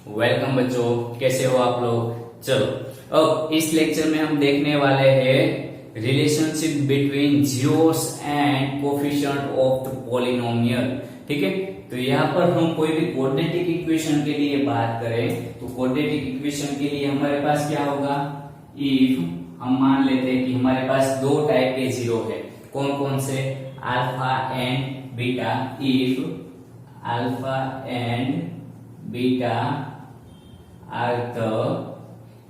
Welcome बच्चों, कैसे हो आप लोग। चलो, अब इस लेक्चर में हम देखने वाले हैं relationship between zeros and coefficient of the polynomial. ठीक है, तो यहाँ पर हम कोई भी क्वाड्रेटिक इक्वेशन के लिए बात करें तो क्वाड्रेटिक इक्वेशन के लिए हमारे पास क्या होगा, इफ हम मान लेते हैं कि हमारे पास दो टाइप के जीरो है। कौन कौन से? Alpha and beta. If alpha and beta are the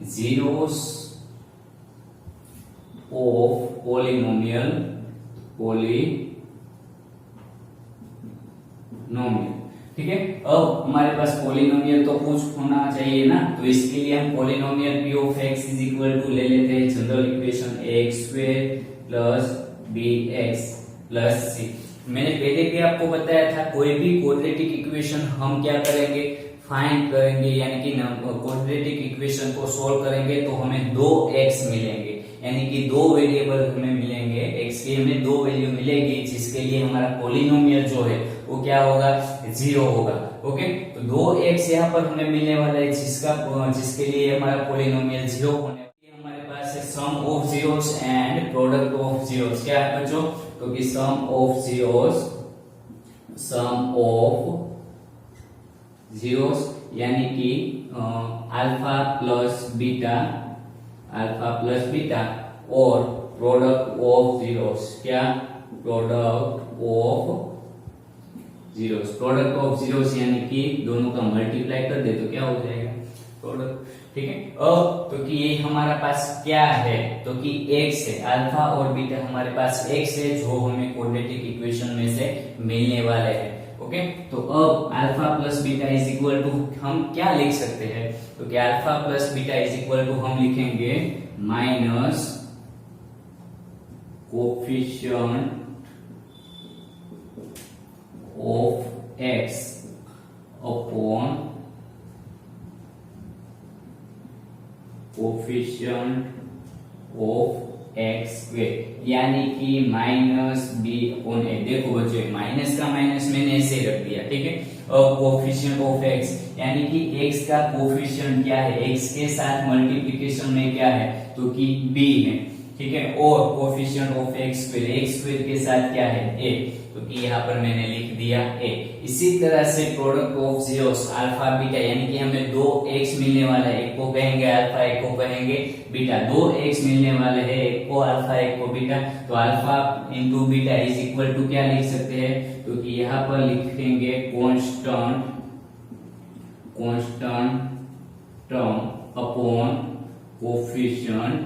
zeros of polynomial ठीक है। अब हमारे पास पॉलिनोमियल तो कुछ होना चाहिए ना, तो इसके लिए हम polynomial p of x is equal to ले लेते हैं general equation ax square plus bx plus c। मैंने पहले भी आपको बताया था कोई भी क्वाड्रेटिक इक्वेशन हम क्या करेंगे, फाइंड करेंगे, यानी कि क्वाड्रेटिक इक्वेशन को सोल्व करेंगे तो हमें दो x मिलेंगे, यानी कि दो वेरिएबल हमें मिलेंगे, x की हमें दो वैल्यू मिलेगी, जिसके लिए हमारा पॉलिनोमियल जो है वो क्या होगा, जीरो होगा। ओके, तो दो x यहाँ पर हमें मिलने वाला है जिसके लिए हमारा पॉलिनोमियल जीरो होने वाला है। हमारे पास है sum of zeros and product of zeros. क्या है बच्चों, तो कि सम ऑफ जीरोस यानी कि अल्फा प्लस बीटा और प्रोडक्ट ऑफ जीरोस। क्या? प्रोडक्ट ऑफ जीरोस यानी कि दोनों का मल्टीप्लाई कर दे तो क्या हो जाएगा, प्रोडक्ट। ठीक है, अब तो कि ये हमारा पास क्या है, तो कि x है, अल्फा और बीटा हमारे पास x है जो हमें क्वाड्रेटिक इक्वेशन में से मिलने वाले हैं। ओके, तो अब alpha plus beta is equal to हम क्या लिख सकते हैं, तो कि alpha plus beta is equal to हम लिखेंगे minus coefficient of x upon coefficient of x square, यानी कि माइनस बी अपॉन ए। देखो बच्चों, माइनस का माइनस मैंने ऐसे रख दिया। ठीक है, अब कोफिशिएंट ऑफ x यानी कि x का कोफिशिएंट क्या है, x के साथ मल्टीप्लिकेशन में क्या है, तो कि b है। ठीक है, और कोफिशिएंट ऑफ x स्क्वायर के साथ क्या है, a, तो कि यहाँ पर मैंने लिख दिया a। इसी तरह से product of zeros alpha beta, यानी कि हमें दो x मिलने वाला है, एक को कहेंगे अल्फा, एक को कहेंगे बीटा। दो x मिलने वाले हैं, एक को अल्फा एक को बीटा, तो alpha into beta is equal to क्या लिख सकते हैं, तो कि यहाँ पर लिखेंगे constant term upon coefficient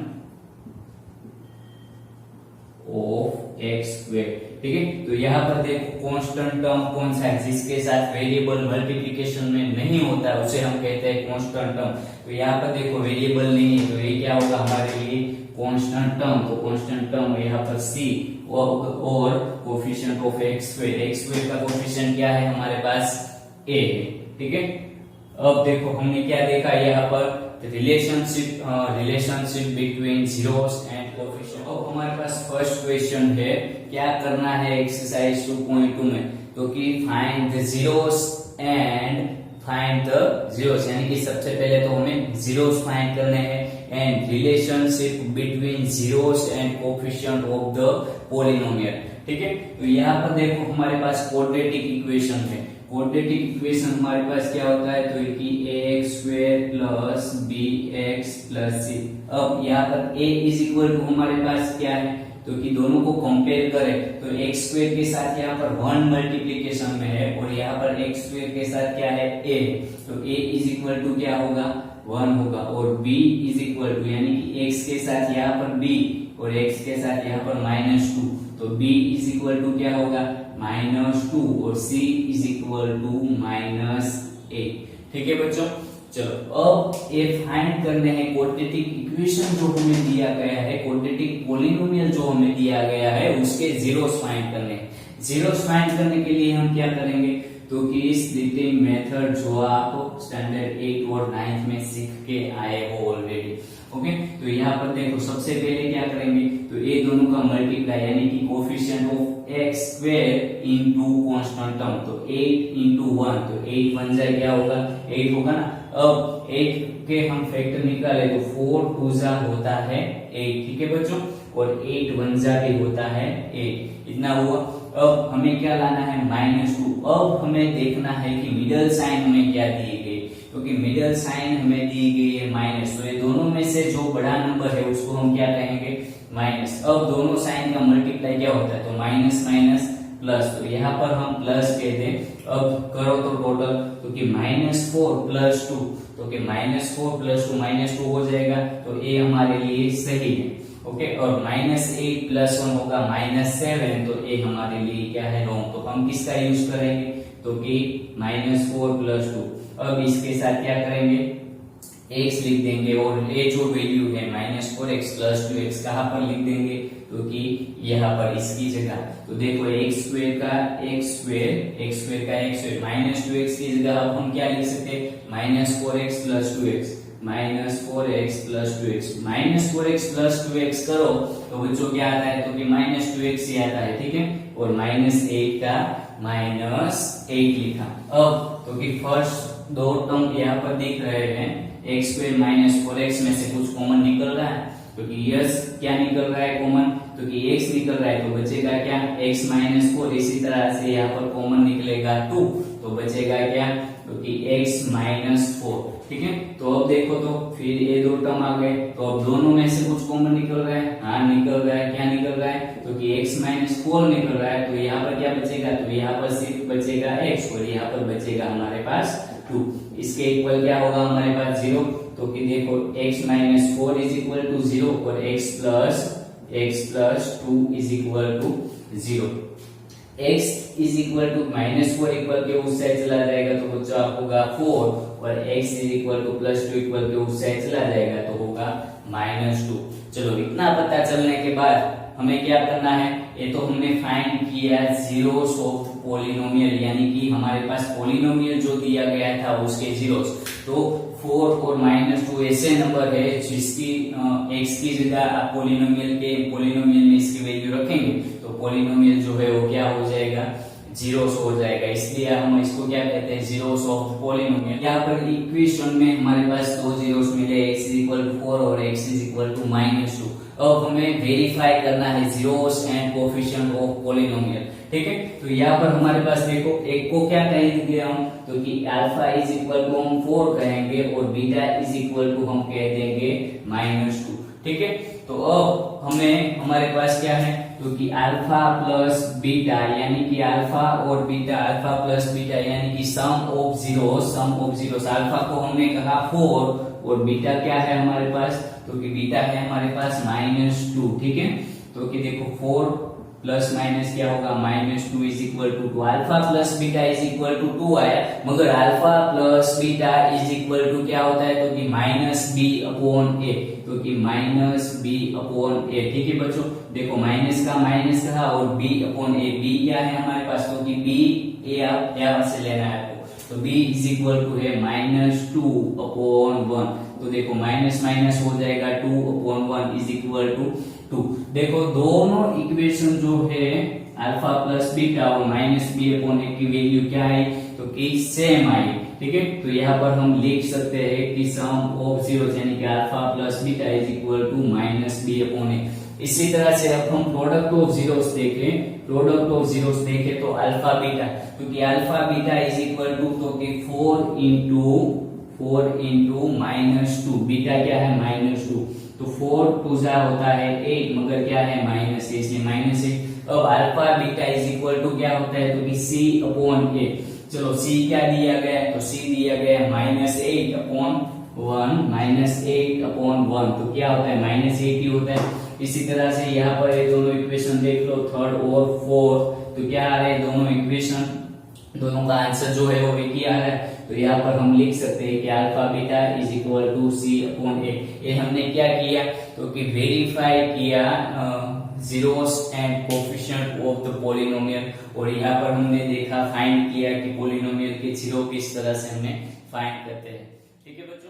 of x square. ठीक है, तो यहाँ पर देखो कांस्टेंट टर्म कौन सा है, जिसके साथ वेरिएबल मल्टीप्लिकेशन में नहीं होता है उसे हम कहते हैं कांस्टेंट टर्म। तो यहाँ पर देखो वेरिएबल नहीं है, तो ये क्या होगा हमारे लिए, कांस्टेंट टर्म। तो कांस्टेंट टर्म यहाँ पर c और कोफिशिएंट ऑफ x स्क्वायर का कोफिशिएंट क्या है हमारे पास, a है। ठीक है, अब देखो हमने क्या देखा यहाँ पर, relationship between zeros and coefficient. अब हमारे पास फर्स्ट क्वेश्चन है, क्या करना है एक्सरसाइज 2.2 में, तो कि find the zeros and find the zeros, यानी कि सबसे पहले तो हमें जीरोस फाइंड करने हैं, and relationship between zeros and coefficient of the polynomial. ठीक है, तो यहाँ पर देखो हमारे पास क्वाड्रेटिक इक्वेशन है। क्वाड्रेटिक इक्वेशन हमारे पास क्या होता है, तो कि ax square plus bx plus c। अब यहाँ पर a इज इक्वल टू हमारे पास क्या है, तो कि दोनों को कंपेयर करें तो x स्क्वायर के साथ यहाँ पर 1 मल्टीप्लिकेशन में है, और यहाँ पर x स्क्वायर के साथ क्या है, a, तो a इज इक्वल टू क्या होगा, 1 होगा, और b इज इक्वल टू यानी कि x के साथ यहाँ पर b और x के साथ यहाँ पर -2, तो b इज इक्वल टू क्या होगा, -2, और c इज इक्वल टू -8। ठीक है बच्चों, चलो अब ये फाइंड करने हैं क्वाड्रेटिक इक्वेशन जो हमें दिया गया है, क्वाड्रेटिक पॉलिनोमियल जो हमें दिया गया है उसके जीरोस फाइंड करने हैं। जीरोस फाइंड करने के लिए हम क्या करेंगे, तो कि इस डिटेल मेथड जो आप स्टैंडर्ड 8 और 9 में सीख के आए हो ऑलरेडी। ओके, तो यहाँ पर देखो सबसे पहले क्या करेंगे, तो ये दोनों का मल्टीप्लाई यानी कि coefficient of x square into constant term, तो 8 इंटू 1, तो 8 1 जा क्या होगा 8 होगा ना। अब 8 के हम फैक्टर निकाले तो 4 2 जा होता है 8, ठीक है बच्चों, और 8 1 जा भी होता है 8, इतना हुआ। अब हमें क्या लाना है -2। अब हमें देखना है कि मिडल साइन हमें क्या दी गई, क्योंकि मिडल साइन हमें दी गई है माइनस, तो ये दोनों में से जो बड़ा नंबर है उसको हम क्या कहेंगे माइनस। अब दोनों साइन का मल्टीप्लाई क्या होता है, तो माइनस माइनस प्लस, तो यहाँ पर हम प्लस कह दें। अब करो तो टोटल, तो कि -4 प्लस 2, तो कि -4 प्लस 2 -2 हो जाएगा, तो ये हमारे लिए सही है, ओके। और -8 प्लस 1 होगा -7, तो ये हमारे लिए क्या है रॉन्ग, तो हम किसका यूज करेंगे, तो कि -4 प्लस 2। अब इसके साथ क्या करेंगे, x लिख देंगे, और ये जो वैल्यू है -4x प्लस 2x कहाँ पर लिख देंगे, तो कि यहाँ पर इसकी जगह, तो देखो x स्क्वायर का x स्क्वायर -2x की जगह अब हम क्या लिख सकते हैं -4x plus 2x, -4x plus 2x, -4x plus 2x करो तो बच्चों क्या आता है, तो कि -2x ही आता है, ठीक है। और -8 का -8 लिखा। अब तो कि फर्स्ट दो टर्म यहाँ पर दिख रहे हैं, x स्क्वायर -4x में से कुछ कॉमन निकल रहा है, क्योंकि यस क्या निकल रहा है कॉमन, तो कि x निकल रहा है, तो बचेगा क्या x -4। इसी तरह से यहाँ पर कॉमन निकलेगा 2, तो बचेगा क्या, तो कि x -4, ठीक है। तो अब देखो तो फिर ये दो टर्म आ गए, तो अब दोनों में से कुछ कॉमन निकल रहा है, हाँ निकल रहा है, क्या निकल रहा है, तो कि x -4 निकल रहा है, तो यहाँ पर क्या बचेगा, तो यहाँ पर सिर्फ बचेगा x, और यहाँ पर बचेगा हमारे पास 2। इसके इक्वल क्या होगा हमारे पास 0, तो कि देखो x -4 इज इक्वल टू 0 और x plus 2 is equal to 0। x is equal to -4 equal के उस साइड चला जाएगा तो बच्चों आप होगा 4, और x इज इक्वल टू +2 इक्वल के उस साइड चला जाएगा तो होगा -2। चलो इतना पता चलने के बाद हमें क्या करना है, ये तो हमने फाइंड किया जीरोस ऑफ पॉलिनोमियल, यानी कि हमारे पास पॉलिनोमियल जो दिया गया था उसके जीरोस। तो 4 और -2 ऐसे नंबर है जिसकी x की जगह आप पॉलिनोमियल में इसकी वैल्यू रखेंगे तो पॉलिनोमियल जो है वो क्या हो जाएगा, जीरोस हो जाएगा, इसलिए हम इसको क्या कहते हैं, जीरोस ऑफ पॉलिनोमियल। यहाँ पर इक्वेशन में हमारे पास दो जीरोस मिले, x इज इक्वल टू 4 और x इज इक्वल टू -2। अब हमें वेरीफाई करना है zeros and coefficient of polynomial, ठीक है। तो यहाँ पर हमारे पास देखो एक को क्या कहेंगे हम, तो कि अल्फा इज इक्वल टू हम 4 कहेंगे और बीटा इज इक्वल टू हम कह देंगे -2, ठीक है। तो अब हमें हमारे पास क्या है, तो कि अल्फा प्लस बीटा यानी कि अल्फा और बीटा, अल्फा प्लस बीटा यानी कि सम ऑफ जीरोस, अल्फा को हमने कहा 4 और बीटा क्या है हमारे पास, तो कि बीटा है हमारे पास -2, ठीक है। तो कि देखो 4 प्लस माइनस क्या होगा, -2 is equal to 2। Alpha plus beta is equal to 2 आया, मगर alpha plus beta is equal to क्या होता है, तो कि -b/a, तो कि -b/a, ठीक है बच्चों। देखो माइनस का माइनस कहा और b/a, b क्या है हमारे पास, तो कि b a यहाँ से लेना है आपको, तो b इज इक्वल टू है -2/1, तो देखो माइनस माइनस हो जाएगा 2/1 इज इक्वल टू 2। देखो दोनों इक्वेशन जो है अल्फा प्लस बीटा और -b/a की वैल्यू क्या है, तो कि सेम आई, ठीक है। तो यहाँ पर हम लिख सकते हैं कि सम ऑफ जीरोस यानी कि alpha plus beta is equal to -b/a। इसी तरह से अब हम प्रोडक्ट ऑफ जीरोस देखें तो अल्फा बीटा, क्योंकि alpha beta is equal to, तो कि 4 इंटू -2, बीटा क्या है -2, तो 4 2 होता है 8, मगर क्या है -8, इसलिए -8। अब alpha beta is equal to क्या होता है, तो कि c/a। चलो c क्या दिया गया है, तो c दिया गया है -8/1, -8/1, तो क्या होता है -8 ही होता है। इसी तरह से यहाँ पर ये दोनों इक्वेशन देख लो, थर्ड और फोर्थ, तो क्या आ रहा है, दोनों इक्वेशन, दोनों का आंसर जो है वो एक ही आ रहा है। तो यहाँ पर हम लिख सकते हैं कि alpha beta is equal to c/a। ये हमने क्या किया, तो कि वेरीफाई किया zeros and coefficient of the polynomial, और यहाँ पर हमने देखा फाइंड किया कि पॉलिनोमियल के जीरो किस तरह से हमने फाइंड करते हैं, ठीक है बच्चों।